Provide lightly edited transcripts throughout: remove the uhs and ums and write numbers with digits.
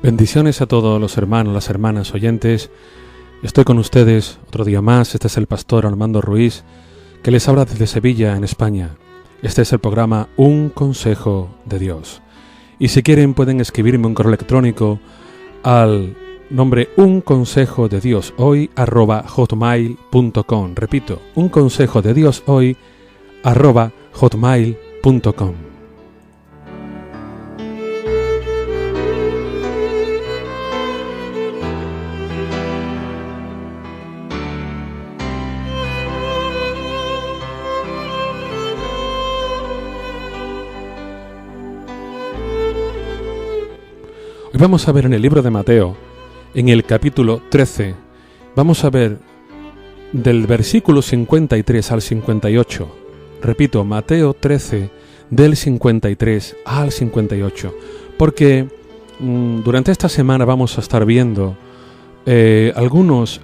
Bendiciones a todos los hermanos, las hermanas oyentes. Estoy con ustedes otro día más. Este es el pastor Armando Ruiz, que les habla desde Sevilla, en España. Este es el programa Un Consejo de Dios. Y si quieren pueden escribirme un correo electrónico al nombre unconsejodedioshoy@hotmail.com. Repito, unconsejodedioshoy@hotmail.com. Hoy vamos a ver en el libro de Mateo, en el capítulo 13, vamos a ver del versículo 53 al 58. Repito, Mateo 13, del 53 al 58. Porque durante esta semana vamos a estar viendo algunos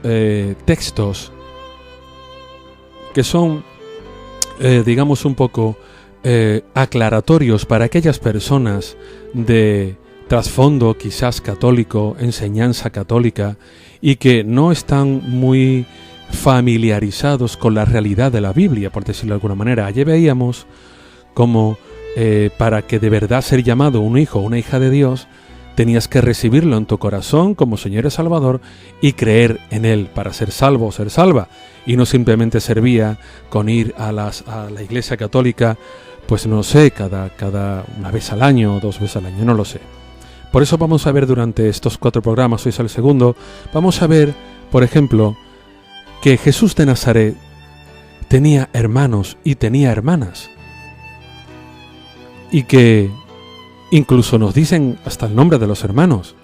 textos que son, digamos, un poco aclaratorios para aquellas personas de trasfondo quizás católico, enseñanza católica, y que no están muy familiarizados con la realidad de la Biblia, por decirlo de alguna manera. Ayer veíamos cómo para que de verdad ser llamado un hijo o una hija de Dios, tenías que recibirlo en tu corazón como Señor y Salvador y creer en Él para ser salvo o ser salva. Y no simplemente servía con ir a la iglesia católica, pues no sé, cada una vez al año o 2 veces al año, no lo sé. Por eso vamos a ver durante estos 4 programas, hoy es el segundo, vamos a ver, por ejemplo, que Jesús de Nazaret tenía hermanos y tenía hermanas. Y que incluso nos dicen hasta el nombre de los hermanos.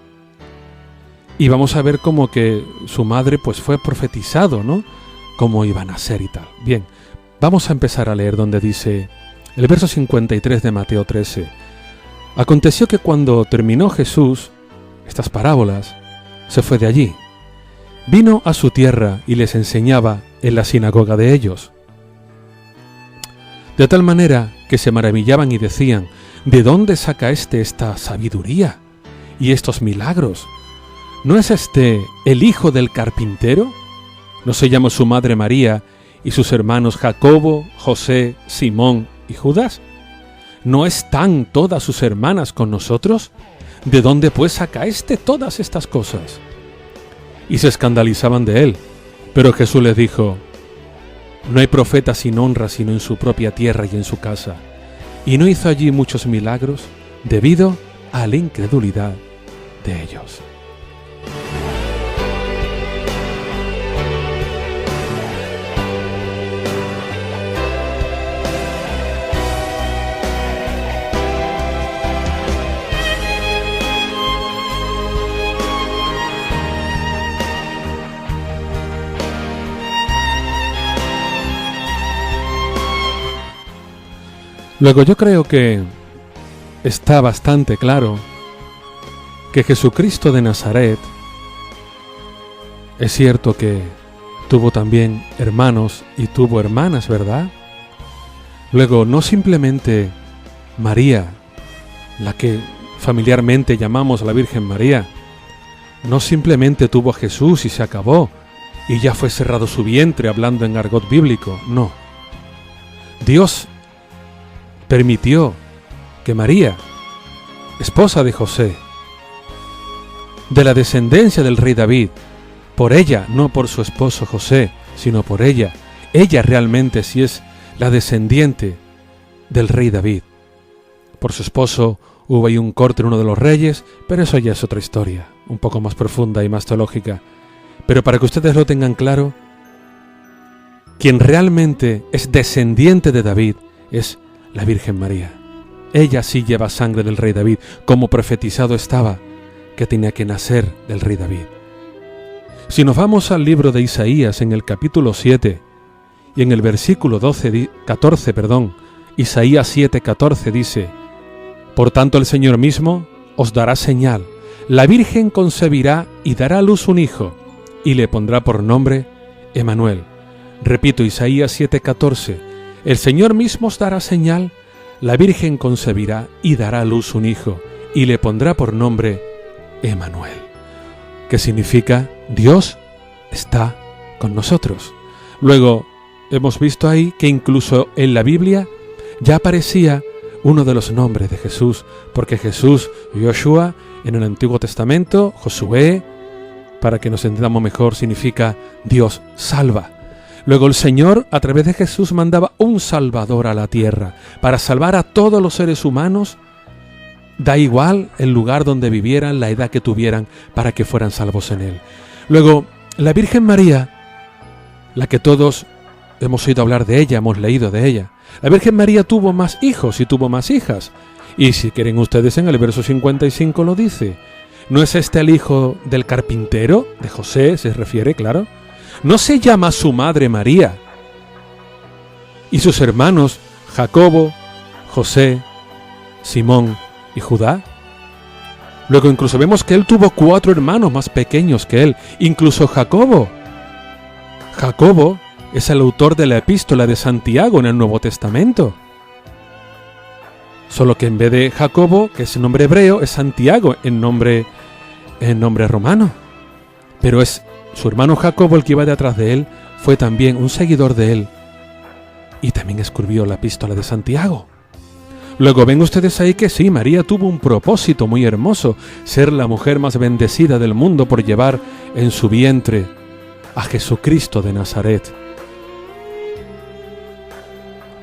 Y vamos a ver cómo que su madre pues fue profetizado, ¿no? Cómo iban a ser y tal. Bien, vamos a empezar a leer donde dice el verso 53 de Mateo 13. Aconteció que cuando terminó Jesús estas parábolas, se fue de allí. Vino a su tierra y les enseñaba en la sinagoga de ellos. De tal manera que se maravillaban y decían: ¿de dónde saca esta sabiduría y estos milagros? ¿No es este el hijo del carpintero? ¿No se llama su madre María y sus hermanos Jacobo, José, Simón y Judas? ¿No están todas sus hermanas con nosotros? ¿De dónde pues saca todas estas cosas? Y se escandalizaban de él. Pero Jesús les dijo: no hay profeta sin honra sino en su propia tierra y en su casa. Y no hizo allí muchos milagros debido a la incredulidad de ellos. Luego yo creo que está bastante claro que Jesucristo de Nazaret es cierto que tuvo también hermanos y tuvo hermanas, ¿verdad? Luego no simplemente María, la que familiarmente llamamos la Virgen María, no simplemente tuvo a Jesús y se acabó y ya fue cerrado su vientre hablando en argot bíblico, no. Dios permitió que María, esposa de José, de la descendencia del rey David, por ella, no por su esposo José, sino por ella realmente sí es la descendiente del rey David. Por su esposo hubo ahí un corte en uno de los reyes, pero eso ya es otra historia, un poco más profunda y más teológica. Pero para que ustedes lo tengan claro, quien realmente es descendiente de David es la Virgen María. Ella sí lleva sangre del rey David, como profetizado estaba que tenía que nacer del rey David. Si nos vamos al libro de Isaías en el capítulo 7 y en el versículo 14, Isaías 7:14 dice: por tanto el Señor mismo os dará señal, la Virgen concebirá y dará a luz un hijo, y le pondrá por nombre Emmanuel. Repito, Isaías 7:14, el Señor mismo os dará señal, la Virgen concebirá y dará a luz un hijo, y le pondrá por nombre Emmanuel, que significa Dios está con nosotros. Luego hemos visto ahí que incluso en la Biblia ya aparecía uno de los nombres de Jesús, porque Jesús, Yoshua, en el Antiguo Testamento, Josué, para que nos entendamos mejor, significa Dios salva. Luego el Señor, a través de Jesús, mandaba un Salvador a la tierra, para salvar a todos los seres humanos, da igual el lugar donde vivieran, la edad que tuvieran, para que fueran salvos en Él. Luego, la Virgen María, la que todos hemos oído hablar de ella, hemos leído de ella, la Virgen María tuvo más hijos y tuvo más hijas. Y si quieren ustedes, en el verso 55 lo dice. ¿No es este el hijo del carpintero? De José se refiere, claro. ¿No se llama su madre María? ¿Y sus hermanos Jacobo, José, Simón y Judá? Luego incluso vemos que él tuvo 4 hermanos más pequeños que él, incluso Jacobo. Jacobo es el autor de la epístola de Santiago en el Nuevo Testamento. Solo que en vez de Jacobo, que es el nombre hebreo, es Santiago en nombre romano. Pero es su hermano Jacobo el que iba detrás de él, fue también un seguidor de él. Y también escribió la epístola de Santiago. Luego ven ustedes ahí que sí, María tuvo un propósito muy hermoso, ser la mujer más bendecida del mundo por llevar en su vientre a Jesucristo de Nazaret.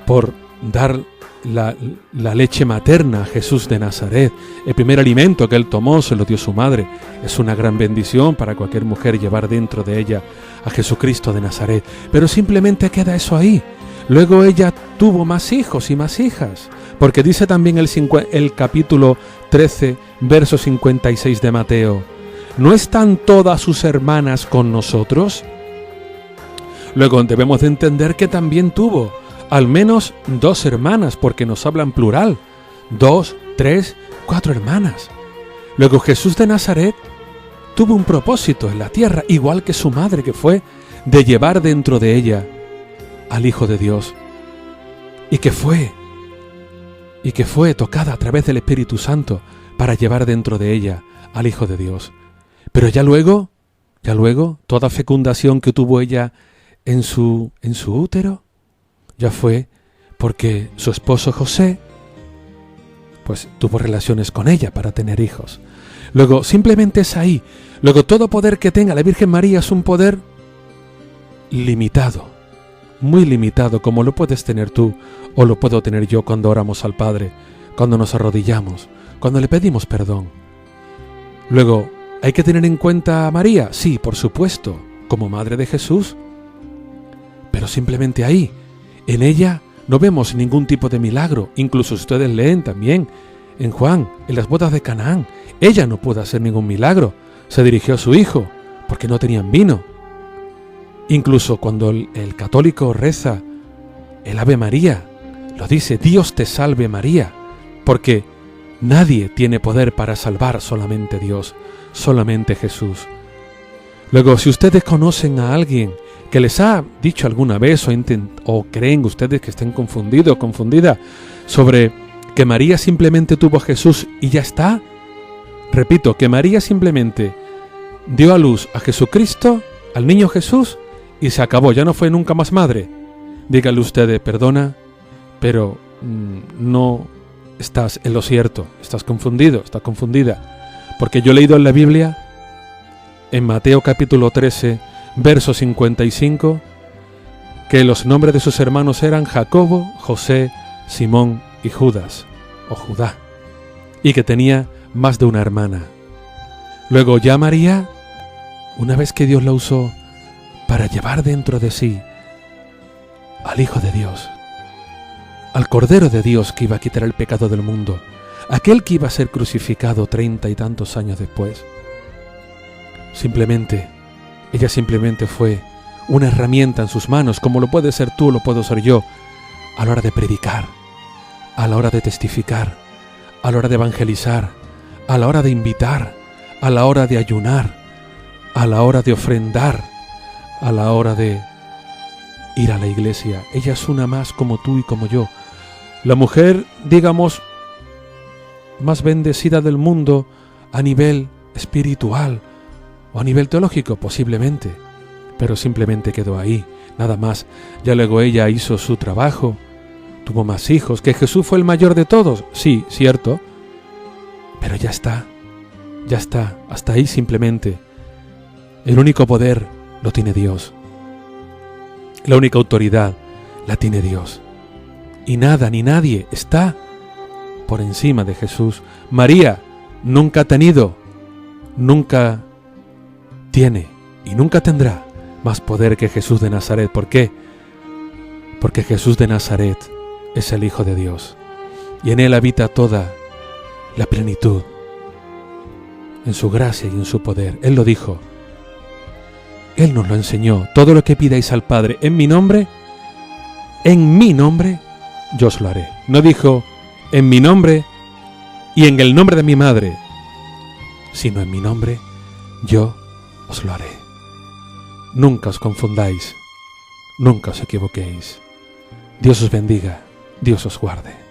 Por dar la leche materna a Jesús de Nazaret, el primer alimento que él tomó se lo dio su madre. Es una gran bendición para cualquier mujer llevar dentro de ella a Jesucristo de Nazaret, pero simplemente queda eso ahí. Luego ella tuvo más hijos y más hijas, porque dice también el capítulo 13, verso 56 de Mateo: ¿no están todas sus hermanas con nosotros? Luego debemos de entender que también tuvo al menos 2 hermanas, porque nos hablan plural. 2, 3, 4 hermanas. Luego Jesús de Nazaret tuvo un propósito en la tierra, igual que su madre, que fue de llevar dentro de ella al Hijo de Dios. Y que fue tocada a través del Espíritu Santo para llevar dentro de ella al Hijo de Dios. Pero ya luego, toda fecundación que tuvo ella en su útero, ya fue porque su esposo José pues tuvo relaciones con ella para tener hijos. Luego simplemente es ahí. Luego todo poder que tenga la Virgen María es un poder limitado, muy limitado, como lo puedes tener tú o lo puedo tener yo cuando oramos al Padre, cuando nos arrodillamos, cuando le pedimos perdón. Luego, ¿hay que tener en cuenta a María? Sí, por supuesto, como Madre de Jesús, pero simplemente ahí. En ella no vemos ningún tipo de milagro. Incluso ustedes leen también en Juan, en las bodas de Canaán, ella no pudo hacer ningún milagro. Se dirigió a su hijo porque no tenían vino. Incluso cuando el católico reza el Ave María, lo dice: Dios te salve María, porque nadie tiene poder para salvar, solamente Dios, solamente Jesús. Luego, si ustedes conocen a alguien que les ha dicho alguna vez o creen ustedes que estén confundidos o confundidas sobre que María simplemente tuvo a Jesús y ya está, repito, que María simplemente dio a luz a Jesucristo, al niño Jesús, y se acabó, ya no fue nunca más madre, díganle ustedes: perdona, pero no estás en lo cierto, estás confundido, estás confundida, porque yo he leído en la Biblia, en Mateo capítulo 13, verso 55, que los nombres de sus hermanos eran Jacobo, José, Simón y Judas, o Judá, y que tenía más de una hermana. Luego ya María, una vez que Dios la usó para llevar dentro de sí al Hijo de Dios, al Cordero de Dios que iba a quitar el pecado del mundo, aquel que iba a ser crucificado 30 y tantos años después, ella simplemente fue una herramienta en sus manos, como lo puede ser tú, lo puedo ser yo, a la hora de predicar, a la hora de testificar, a la hora de evangelizar, a la hora de invitar, a la hora de ayunar, a la hora de ofrendar, a la hora de ir a la iglesia. Ella es una más como tú y como yo. La mujer, digamos, más bendecida del mundo a nivel espiritual o a nivel teológico, posiblemente, pero simplemente quedó ahí, nada más. Ya luego ella hizo su trabajo, tuvo más hijos, que Jesús fue el mayor de todos, sí, cierto, pero ya está, hasta ahí simplemente. El único poder lo tiene Dios, la única autoridad la tiene Dios, y nada ni nadie está por encima de Jesús. María nunca ha tenido, nunca tiene y nunca tendrá más poder que Jesús de Nazaret. ¿Por qué? Porque Jesús de Nazaret es el Hijo de Dios y en Él habita toda la plenitud, en su gracia y en su poder. Él lo dijo, Él nos lo enseñó. Todo lo que pidáis al Padre en mi nombre, yo os lo haré. No dijo en mi nombre y en el nombre de mi madre, sino en mi nombre, yo os lo haré. Nunca os confundáis, nunca os equivoquéis. Dios os bendiga, Dios os guarde.